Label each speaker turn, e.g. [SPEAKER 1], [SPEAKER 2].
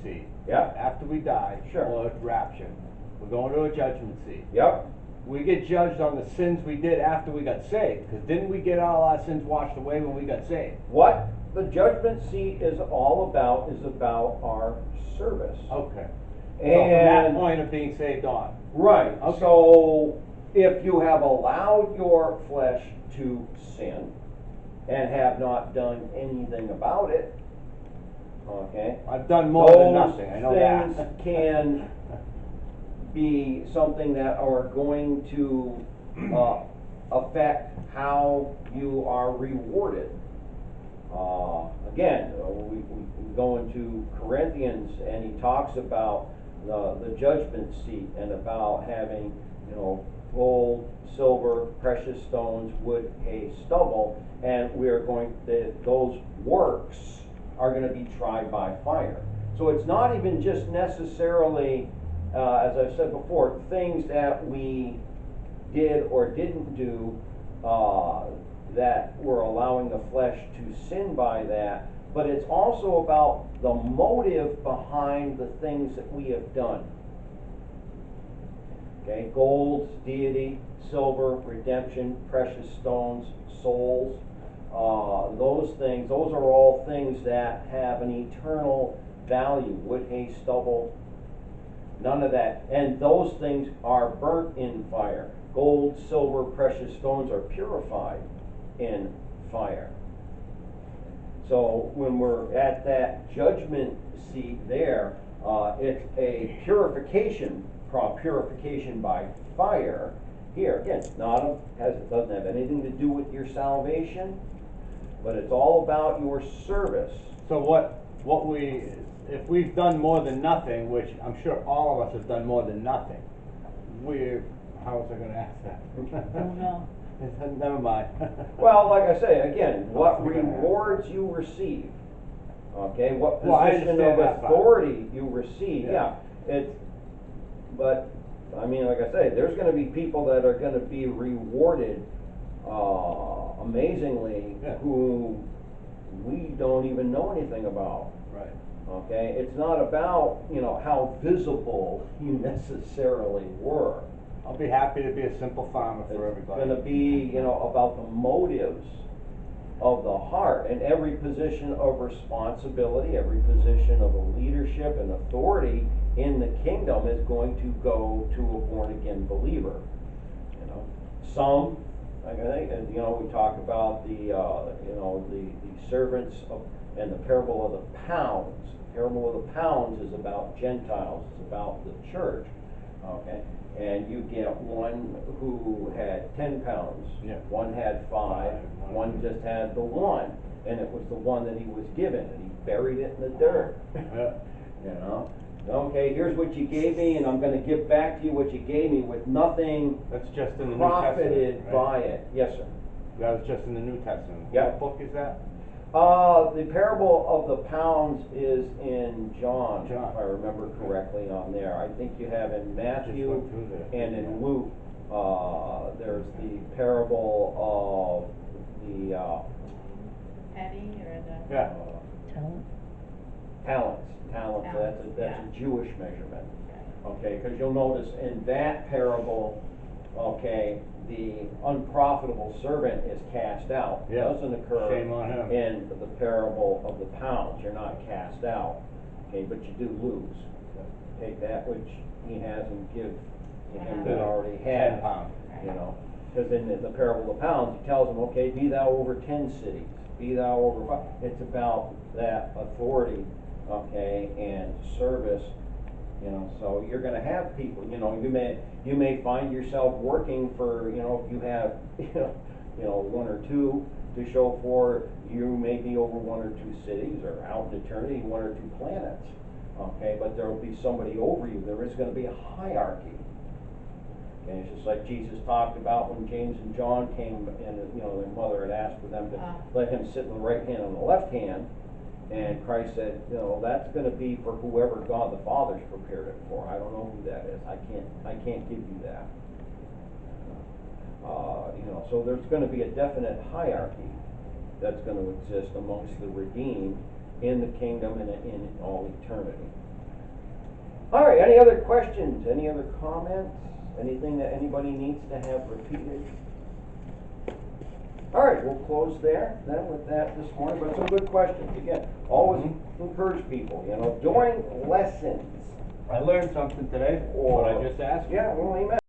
[SPEAKER 1] seat.
[SPEAKER 2] Yep.
[SPEAKER 1] After we die.
[SPEAKER 2] Sure.
[SPEAKER 1] Or rapture. We're going to a judgment seat.
[SPEAKER 2] Yep.
[SPEAKER 1] We get judged on the sins we did after we got saved. Because didn't we get all our sins washed away when we got saved?
[SPEAKER 2] What the judgment seat is all about is about our service.
[SPEAKER 1] Okay. So
[SPEAKER 2] And
[SPEAKER 1] from that point of being saved on.
[SPEAKER 2] right.
[SPEAKER 1] Okay.
[SPEAKER 2] So if you have allowed your flesh to sin and have not done anything about it, okay,
[SPEAKER 1] I've done more than nothing, I know
[SPEAKER 2] those
[SPEAKER 1] that.
[SPEAKER 2] things can be something that are going to affect how you are rewarded. Again, we go into Corinthians and he talks about the judgment seat and about having, gold, silver, precious stones, wood, hay, stubble, and those works are going to be tried by fire. So it's not even just necessarily, as I've said before, things that we did or didn't do that we're allowing the flesh to sin by that, but it's also about the motive behind the things that we have done. Okay, gold, deity, silver, redemption, precious stones, souls, those things, those are all things that have an eternal value. Wood, hay, stubble, none of that. And those things are burnt in fire. Gold, silver, precious stones are purified in fire. So when we're at that judgment seat there, it's a purification by fire. Here again, it doesn't have anything to do with your salvation, but it's all about your service.
[SPEAKER 1] So if we've done more than nothing, which I'm sure all of us have done more than nothing, how was I going to ask that?
[SPEAKER 3] Don't know.
[SPEAKER 1] Never mind.
[SPEAKER 2] Well, like I say, again, what rewards you receive, okay, what position of authority you receive, but, I mean, like I say, there's gonna be people that are gonna be rewarded, amazingly, who we don't even know anything about.
[SPEAKER 1] Right.
[SPEAKER 2] Okay, it's not about, how visible you necessarily were.
[SPEAKER 1] I'll be happy to be a simple farmer for everybody.
[SPEAKER 2] It's going to be, about the motives of the heart, and every position of responsibility, every position of leadership and authority in the kingdom is going to go to a born again believer. Some, like I think, we talk about the servants and the parable of the pounds. The parable of the pounds is about Gentiles. It's about the church. Okay. And you get one who had 10 pounds, one had 5, one just had the 1, and it was the one that he was given, and he buried it in the dirt. Okay, here's what you gave me, and I'm going to give back to you what you gave me with nothing.
[SPEAKER 1] That's just in the
[SPEAKER 2] profited
[SPEAKER 1] New Testament,
[SPEAKER 2] by it. Yes, sir.
[SPEAKER 1] That was just in the New Testament.
[SPEAKER 2] Yep.
[SPEAKER 1] What book is that?
[SPEAKER 2] The parable of the pounds is in John, if I remember correctly on there. I think you have in Matthew and in Luke, there's the parable of the
[SPEAKER 3] Penny or the
[SPEAKER 2] talents. That's a Jewish measurement. Okay, because you'll notice in that parable, okay, the unprofitable servant is cast out. It doesn't occur in the parable of the pounds. You're not cast out, okay, but you do lose. Take that which he has and give to him that already has.
[SPEAKER 1] 10 pounds.
[SPEAKER 2] Because in the parable of the pounds, he tells him, okay, be thou over 10 cities, be thou over 5. It's about that authority, okay, and service. So you're going to have people. You may find yourself working for, if you have, 1 or 2 to show for. You may be over 1 or 2 cities, or out in eternity, 1 or 2 planets. Okay, but there will be somebody over you. There is going to be a hierarchy. Okay, it's just like Jesus talked about when James and John came, and their mother had asked for them to let him sit in the right hand and the left hand. And Christ said, that's going to be for whoever God the Father's prepared it for. I don't know who that is. I can't give you that. So there's going to be a definite hierarchy that's going to exist amongst the redeemed in the kingdom and in all eternity. any other questions, any other comments, anything that anybody needs to have repeated? All right, we'll close there then with that this morning, but some good questions. Again, always encourage people, you know, during lessons.
[SPEAKER 1] I learned something today, what I just asked.
[SPEAKER 2] Yeah, well, amen.